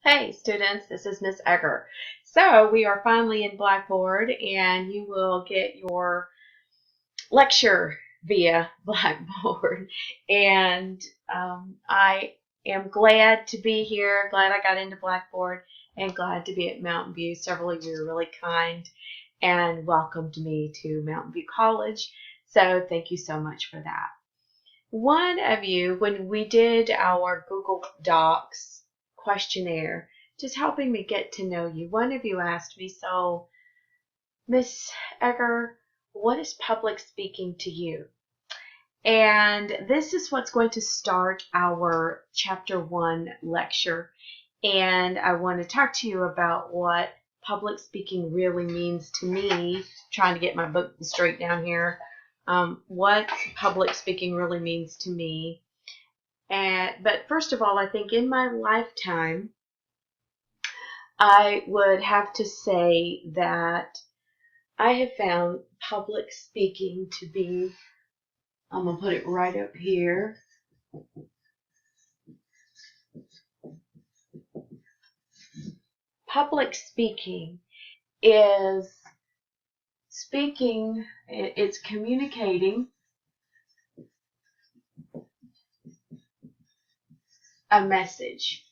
Hey students, this is Miss Egger. So we are finally in Blackboard and you will get your lecture via Blackboard. And I am glad to be here, glad I got into Blackboard, and glad to be at Mountain View. Several of you are really kind and welcomed me to Mountain View College. So thank you so much for that. One of you, when we did our Google Docs questionnaire, just helping me get to know you, one of you asked me, so Miss Egger, what is public speaking to you? And this is what's going to start our Chapter 1 lecture. And I want to talk to you about what public speaking really means to me, trying to get my book straight down here. What public speaking really means to me. But first of all, I think in my lifetime, I would have to say that I have found public speaking to be, I'm going to put it right up here. Public speaking is speaking, it's communicating a message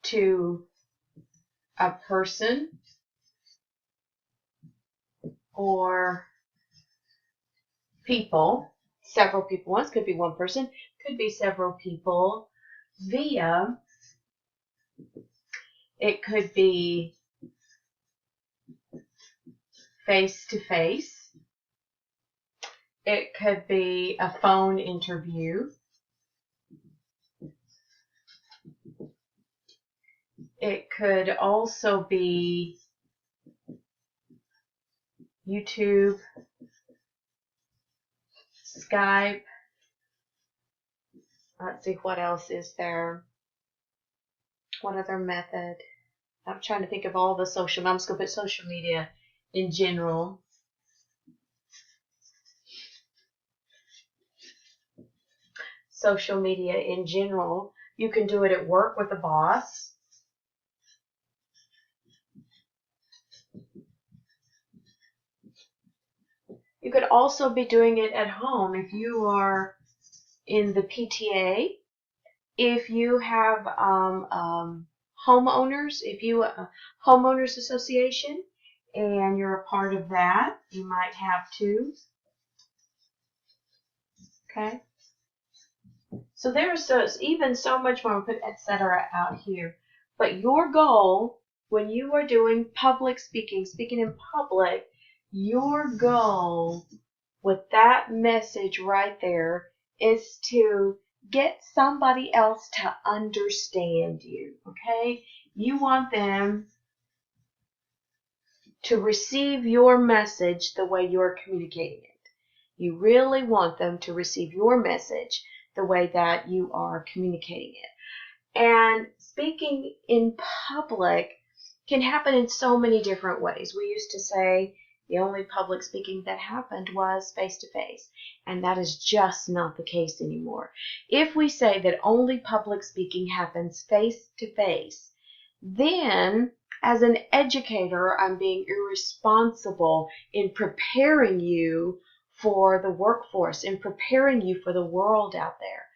to a person or people, several people. Once could be one person, could be several people via, it could be face to face. It could be a phone interview. It could also be YouTube, Skype. Let's see, what else is there? What other method? I'm trying to think of all the social. I'm just going to put social media in general. Social media in general. You can do it at work with a boss. You could also be doing it at home if you are in the PTA, if you have homeowners, if you homeowners association, and you're a part of that, you might have to. Okay. So there's even so much more. I'll put etc. out here. But your goal when you are doing public speaking, speaking in public, your goal with that message right there is to get somebody else to understand you, okay? You want them to receive your message the way you're communicating it. You really want them to receive your message the way that you are communicating it. And speaking in public can happen in so many different ways. We used to say the only public speaking that happened was face-to-face, and that is just not the case anymore. If we say that only public speaking happens face-to-face, then as an educator, I'm being irresponsible in preparing you for the workforce, in preparing you for the world out there.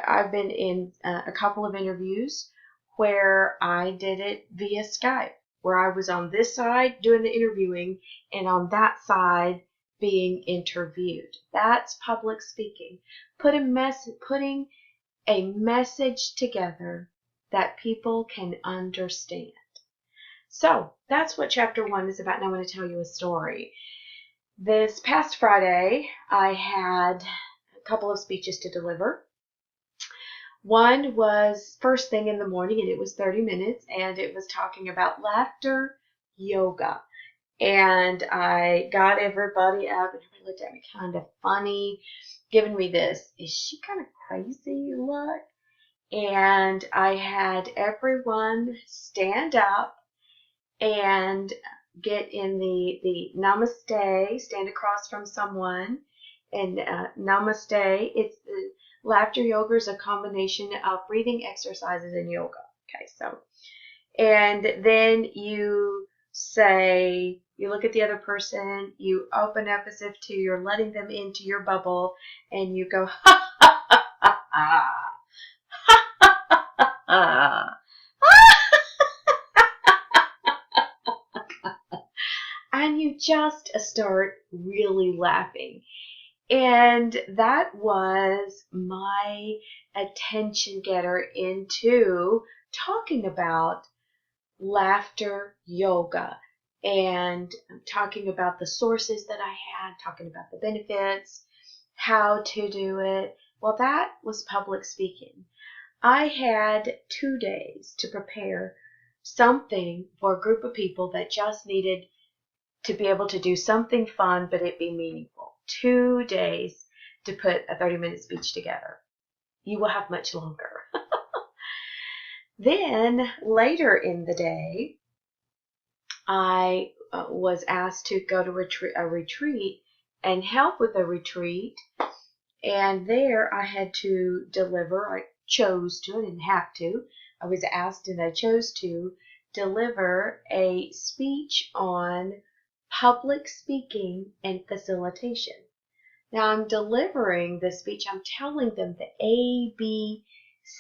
I've been in a couple of interviews where I did it via Skype, where I was on this side doing the interviewing and on that side being interviewed. That's public speaking. Putting a message together that people can understand. So that's what Chapter 1 is about, and I want to tell you a story. This past Friday, I had a couple of speeches to deliver. One was first thing in the morning, and it was 30 minutes, and it was talking about laughter yoga. And I got everybody up, and everybody looked at me kind of funny, giving me this, is she kind of crazy look? And I had everyone stand up and get in the namaste, stand across from someone, And namaste. It's laughter yoga is a combination of breathing exercises and yoga. Okay, so and then you say, you look at the other person, you open up as if to you're letting them into your bubble, and you go ha ha ha ha ha ha ha. And you just start really laughing. And that was my attention getter into talking about laughter yoga and talking about the sources that I had, talking about the benefits, how to do it. Well, that was public speaking. I had 2 days to prepare something for a group of people that just needed to be able to do something fun, but it be meaningful. 2 days to put a 30-minute speech together. You will have much longer. Then later in the day, I was asked to go to a retreat and help with a retreat. And there I had to deliver, I chose to, I didn't have to. I was asked and I chose to deliver a speech on public speaking and facilitation. Now I'm delivering the speech, I'm telling them the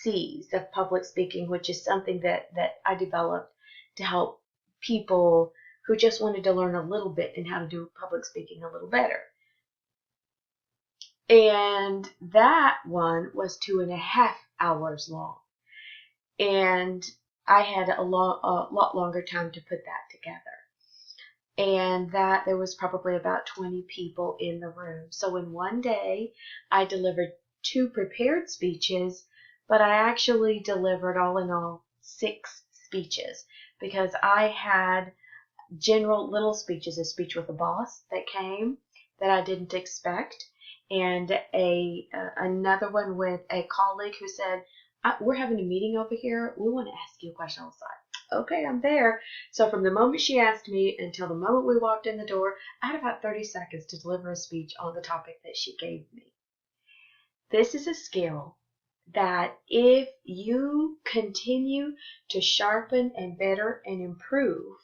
ABCs of public speaking, which is something that I developed to help people who just wanted to learn a little bit and how to do public speaking a little better. And that one was 2.5 hours long. And I had a lot longer time to put that together. And that there was probably about 20 people in the room. So in one day, I delivered 2 prepared speeches, but I actually delivered all in all 6 speeches because I had general little speeches, a speech with a boss that came that I didn't expect, and another one with a colleague who said, we're having a meeting over here. We want to ask you a question on the side. Okay, I'm there. So from the moment she asked me until the moment we walked in the door, I had about 30 seconds to deliver a speech on the topic that she gave me. This is a skill that if you continue to sharpen and better and improve,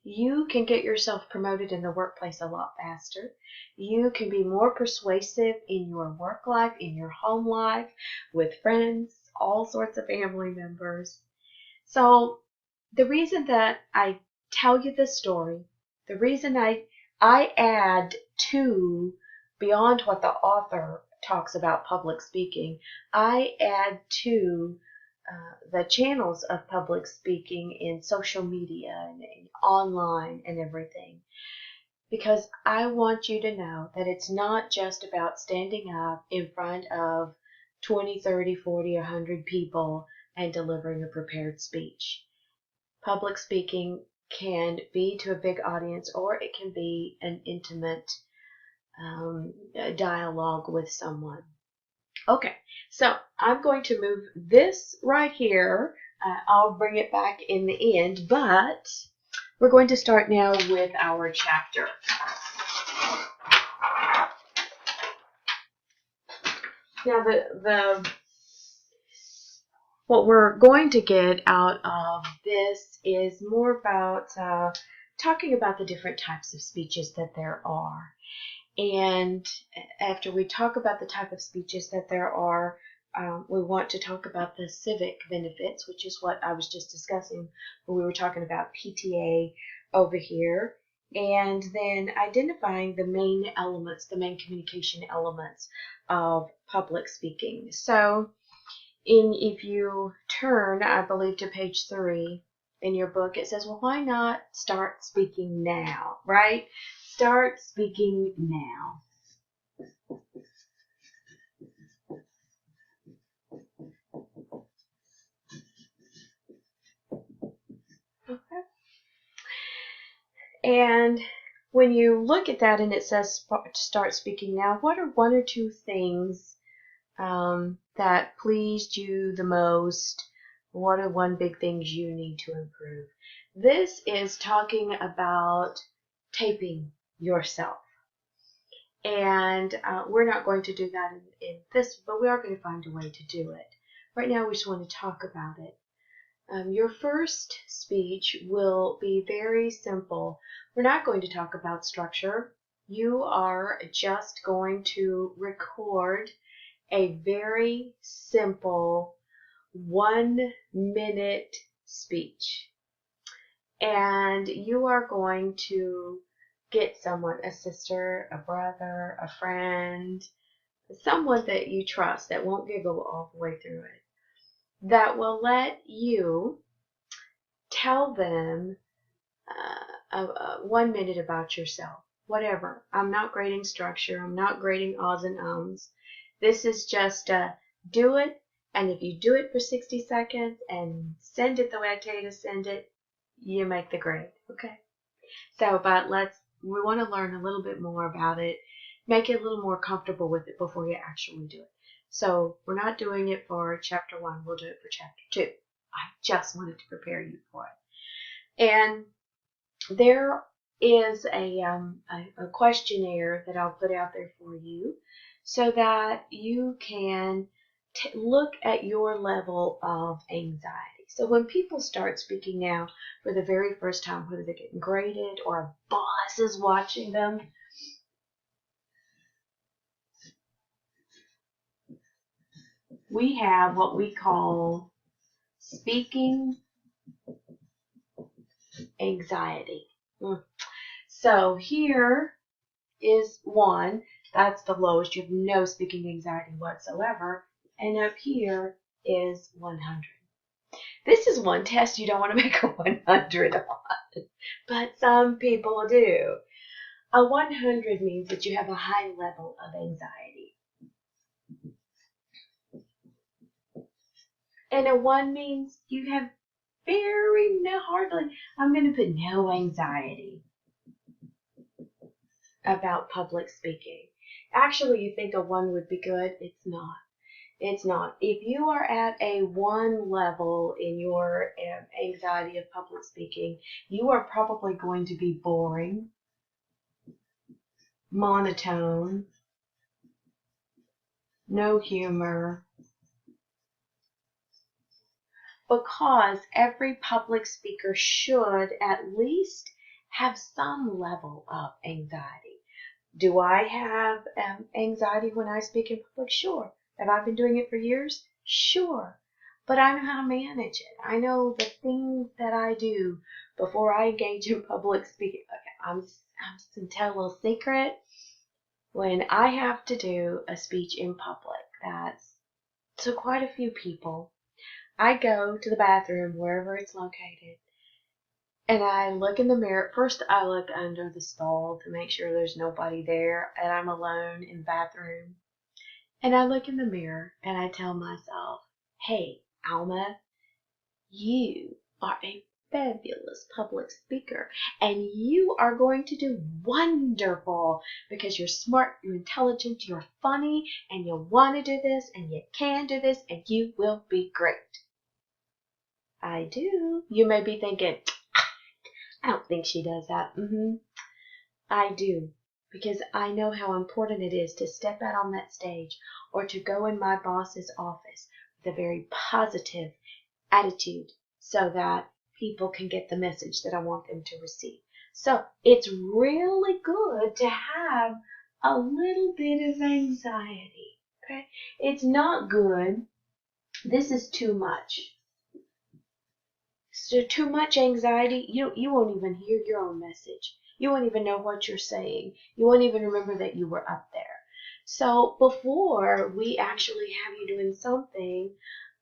you can get yourself promoted in the workplace a lot faster. You can be more persuasive in your work life, in your home life, with friends, all sorts of family members. So the reason that I tell you this story, the reason I add to beyond what the author talks about public speaking, I add to the channels of public speaking in social media and online and everything. Because I want you to know that it's not just about standing up in front of 20, 30, 40, 100 people and delivering a prepared speech. Public speaking can be to a big audience, or it can be an intimate dialogue with someone. Okay, so I'm going to move this right here. I'll bring it back in the end, but we're going to start now with our chapter. Now, what we're going to get out of this is more about talking about the different types of speeches that there are. And after we talk about the type of speeches that there are, we want to talk about the civic benefits, which is what I was just discussing when we were talking about PTA over here. And then identifying the main elements, the main communication elements of public speaking. So if you turn, I believe, to page 3 in your book, it says, well, why not start speaking now, right? Start speaking now. Okay. And when you look at that and it says start speaking now, what are 1 or 2 things that pleased you the most? What are 1 big things you need to improve? This is talking about taping yourself. And we're not going to do that in this, but we are going to find a way to do it. Right now, we just want to talk about it. Your first speech will be very simple. We're not going to talk about structure. You are just going to record a very simple 1-minute speech. And you are going to get someone, a sister, a brother, a friend, someone that you trust that won't giggle all the way through it, that will let you tell them 1 minute about yourself. Whatever. I'm not grading structure. I'm not grading ahs and ums. This is just do it. And if you do it for 60 seconds and send it the way I tell you to send it, you make the grade. Okay? So, but we want to learn a little bit more about it. Make it a little more comfortable with it before you actually do it. So we're not doing it for chapter 1. We'll do it for chapter 2. I just wanted to prepare you for it. And there is a questionnaire that I'll put out there for you so that you can look at your level of anxiety. So when people start speaking now for the very first time, whether they're getting graded or a boss is watching them, we have what we call speaking anxiety. So here is 1. That's the lowest. You have no speaking anxiety whatsoever. And up here is 100. This is one test you don't want to make a 100 on, but some people do. A 100 means that you have a high level of anxiety. And a 1 means you have hardly, I'm going to put no anxiety about public speaking. Actually, you think a 1 would be good. It's not. It's not. If you are at a 1 level in your anxiety of public speaking, you are probably going to be boring, monotone, no humor, because every public speaker should at least have some level of anxiety. Do I have anxiety when I speak in public? Sure. Have I been doing it for years? Sure. But I know how to manage it. I know the things that I do before I engage in public speaking. Okay, I'm going to tell a little secret. When I have to do a speech in public, that's to quite a few people, I go to the bathroom, wherever it's located, and I look in the mirror. First, I look under the stall to make sure there's nobody there and I'm alone in the bathroom. And I look in the mirror and I tell myself, hey, Alma, you are a fabulous public speaker and you are going to do wonderful because you're smart, you're intelligent, you're funny, and you want to do this and you can do this and you will be great. I do. You may be thinking, I don't think she does that. I do. Because I know how important it is to step out on that stage or to go in my boss's office with a very positive attitude so that people can get the message that I want them to receive. So it's really good to have a little bit of anxiety. Okay? It's not good. This is too much. So too much anxiety, you won't even hear your own message. You won't even know what you're saying. You won't even remember that you were up there. So before we actually have you doing something,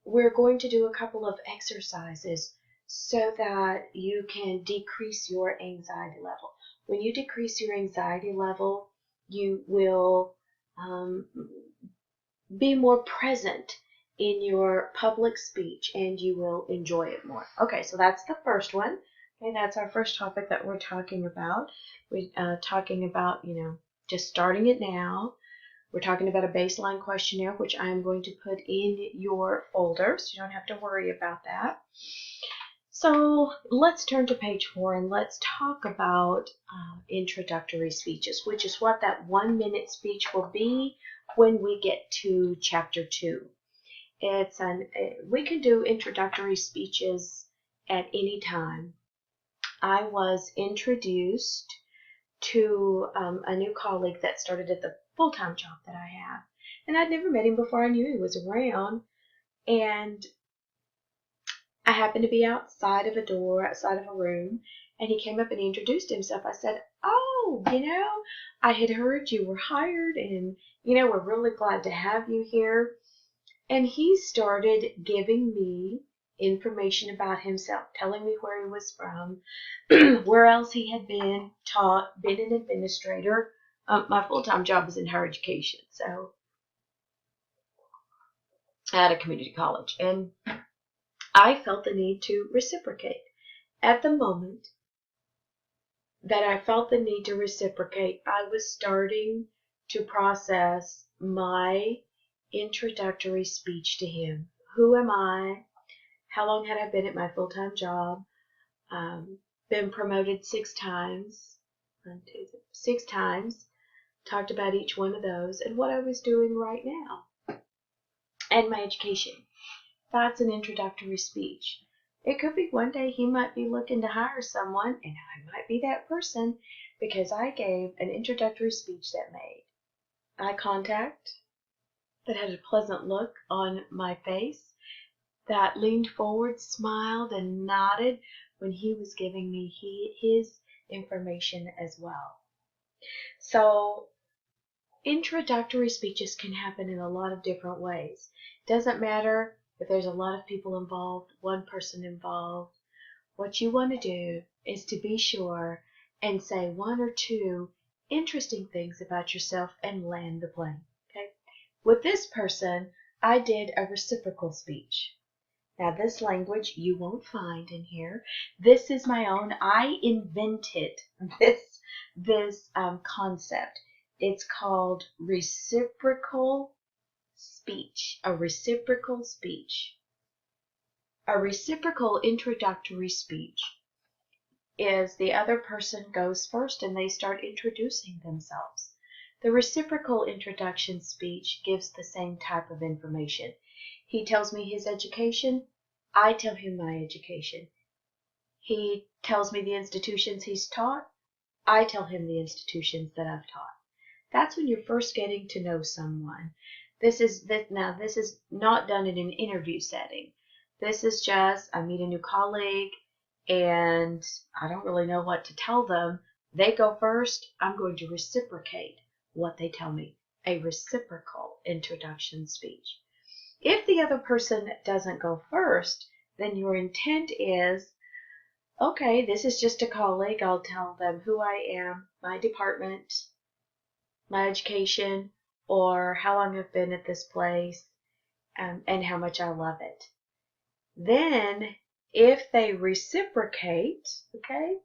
we're going to do a couple of exercises so that you can decrease your anxiety level. When you decrease your anxiety level, you will be more present in your public speech and you will enjoy it more. Okay, so that's the first one. Okay, that's our first topic that we're talking about. We're talking about, just starting it now. We're talking about a baseline questionnaire, which I'm going to put in your folder, so you don't have to worry about that. So let's turn to page 4 and let's talk about introductory speeches, which is what that 1-minute speech will be when we get to chapter 2. We can do introductory speeches at any time. I was introduced to a new colleague that started at the full-time job that I have, and I'd never met him before. I knew he was around, and I happened to be outside of a room, and he came up and he introduced himself. I said, "Oh, I had heard you were hired, and, we're really glad to have you here." And he started giving me information about himself, telling me where he was from, where else he had been an administrator. My full-time job was in higher education, so at a community college. And I felt the need to reciprocate. At the moment that I felt the need to reciprocate, I was starting to process my introductory speech to him. Who am I? How long had I been at my full-time job? Been promoted 6 times. 6 times. Talked about each one of those and what I was doing right now. And my education. That's an introductory speech. It could be one day he might be looking to hire someone, and I might be that person because I gave an introductory speech that made eye contact, that had a pleasant look on my face, that leaned forward, smiled, and nodded when he was giving me his information as well. So introductory speeches can happen in a lot of different ways. Doesn't matter if there's a lot of people involved, one person involved. What you want to do is to be sure and say 1 or 2 interesting things about yourself and land the plane. Okay? With this person, I did a reciprocal speech. Now, this language you won't find in here. This is my own. I invented this concept. It's called reciprocal speech. A reciprocal speech. A reciprocal introductory speech is the other person goes first and they start introducing themselves. The reciprocal introduction speech gives the same type of information. He tells me his education, I tell him my education. He tells me the institutions he's taught, I tell him the institutions that I've taught. That's when you're first getting to know someone. This is not done in an interview setting. This is just, I meet a new colleague and I don't really know what to tell them. They go first, I'm going to reciprocate what they tell me. A reciprocal introduction speech. If the other person doesn't go first, then your intent is, okay, this is just a colleague. I'll tell them who I am, my department, my education, or how long I've been at this place, and how much I love it. Then, if they reciprocate, okay,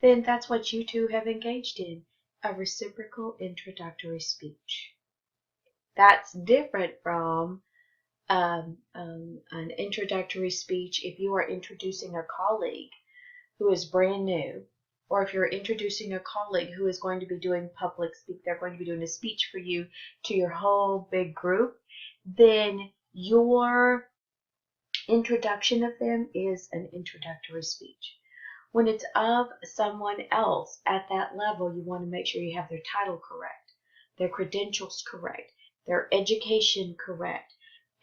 then that's what you two have engaged in, a reciprocal introductory speech. That's different from an introductory speech if you are introducing a colleague who is brand new, or if you're introducing a colleague who is going to be doing public speak, they're going to be doing a speech for you to your whole big group, then your introduction of them is an introductory speech. When it's of someone else at that level, you want to make sure you have their title correct, their credentials correct, their education correct.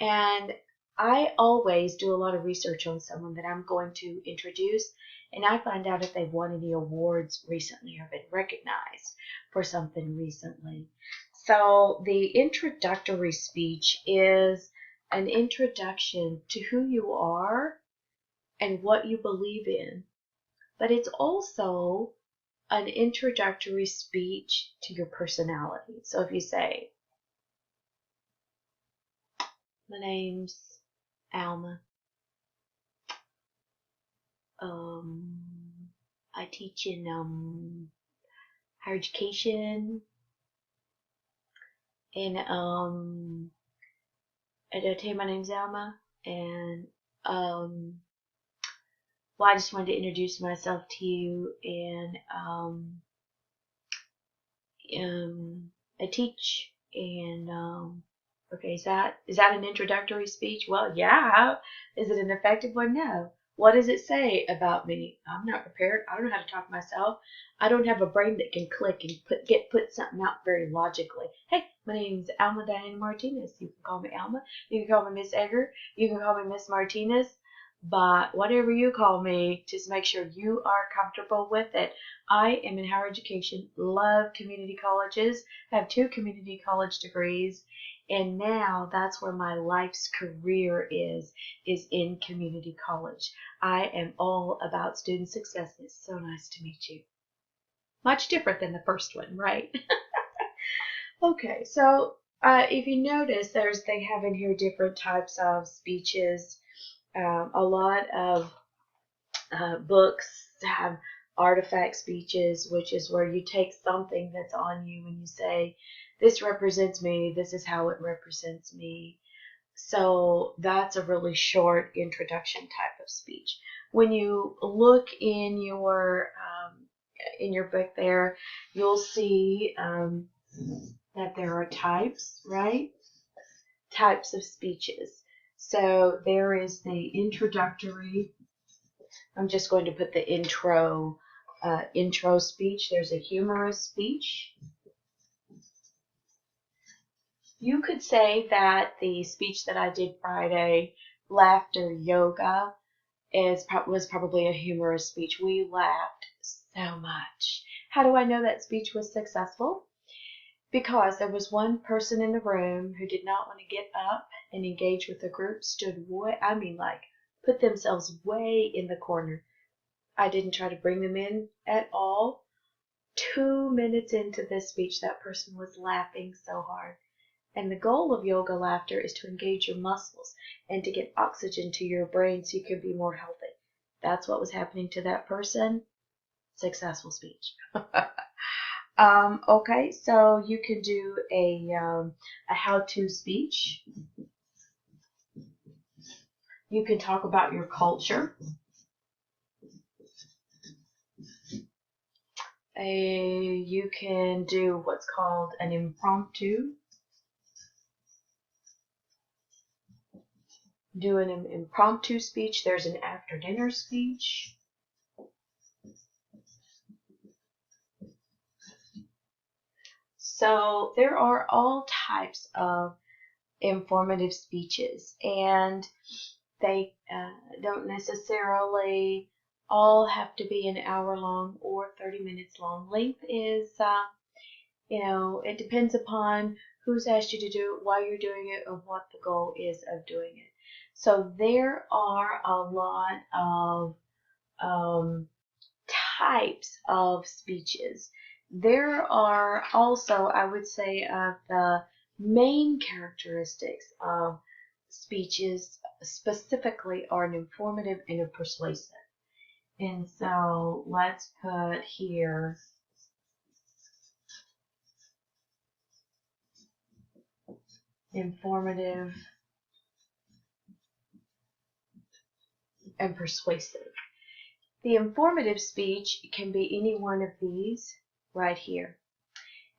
And I always do a lot of research on someone that I'm going to introduce, and I find out if they've won any awards recently or been recognized for something recently. So the introductory speech is an introduction to who you are and what you believe in, but it's also an introductory speech to your personality. So if you say, my name's Alma. I teach in higher education, and I tell you my name's Alma, and Well, I just wanted to introduce myself to you, and I teach. And okay, is that an introductory speech? Well, yeah. Is it an effective one? No. What does it say about me? I'm not prepared. I don't know how to talk myself. I don't have a brain that can click and put something out very logically. Hey, my name's Alma Diana Martinez. You can call me Alma. You can call me Miss Egger. You can call me Miss Martinez. But whatever you call me, just make sure you are comfortable with it. I am in higher education, love community colleges, have 2 community college degrees, and now that's where my life's career is in community college. I am all about student success. It's so nice to meet you. Much different than the first one, right? Okay, so if you notice, they have in here different types of speeches. A lot of books have artifact speeches, which is where you take something that's on you and you say, this represents me, this is how it represents me. So that's a really short introduction type of speech. When you look in your book there, you'll see that there are types, right? Types of speeches. So there is the introductory. I'm just going to put the intro speech. There's a humorous speech. You could say that the speech that I did Friday, Laughter Yoga, was probably a humorous speech. We laughed so much. How do I know that speech was successful? Because there was one person in the room who did not want to get up and engage with the group, stood put themselves way in the corner. I didn't try to bring them in at all. 2 minutes into this speech, that person was laughing so hard. And the goal of yoga laughter is to engage your muscles and to get oxygen to your brain so you can be more healthy. That's what was happening to that person. Successful speech. Okay, so you can do a how-to speech. You can talk about your culture. You can do what's called an impromptu. Do an impromptu speech. There's an after dinner speech. So there are all types of informative speeches, and they don't necessarily all have to be an hour long or 30 minutes long. Length is, it depends upon who's asked you to do it, why you're doing it, or what the goal is of doing it. So there are a lot of types of speeches. There are also, I would say, the main characteristics of speeches specifically are an informative and a persuasive. And so let's put here informative and persuasive. The informative speech can be any one of these right here.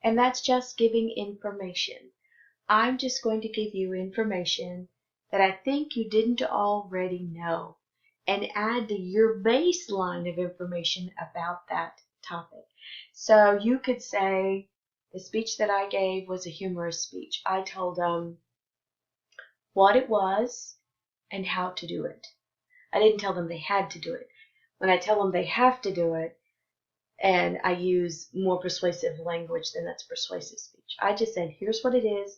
And that's just giving information. I'm just going to give you information that I think you didn't already know and add to your baseline of information about that topic. So you could say the speech that I gave was a humorous speech. I told them what it was and how to do it. I didn't tell them they had to do it. When I tell them they have to do it, and I use more persuasive language, then that's persuasive speech. I just said, here's what it is,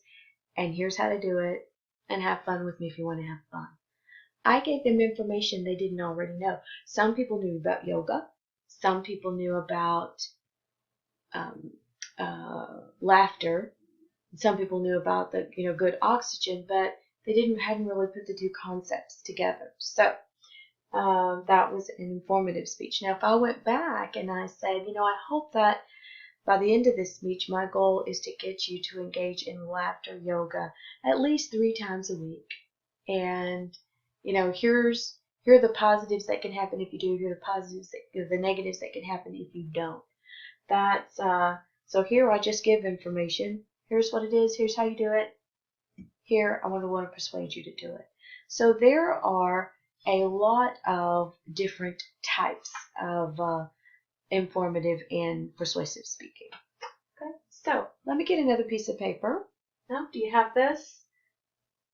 and here's how to do it, and have fun with me if you want to have fun. I gave them information they didn't already know. Some people knew about yoga. Some people knew about laughter. Some people knew about the good oxygen, but they hadn't really put the 2 concepts together. So that was an informative speech. Now, if I went back and I said, I hope that by the end of this speech, my goal is to get you to engage in laughter yoga at least 3 times a week. And, here's Here are the positives that can happen if you do. Here are the positives, the negatives that can happen if you don't. That's so here I just give information. Here's what it is. Here's how you do it. Here I want to persuade you to do it. So there are a lot of different types of informative and persuasive speaking. Okay, so let me get another piece of paper. Now, do you have this?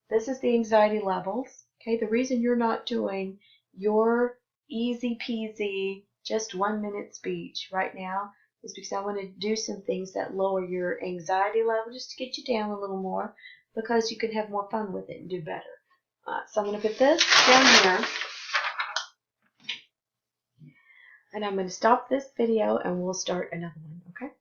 This is the anxiety levels. Okay, the reason you're not doing your easy peasy, just 1 minute speech right now is because I want to do some things that lower your anxiety level just to get you down a little more because you can have more fun with it and do better. So I'm going to put this down here and I'm going to stop this video and we'll start another one, okay?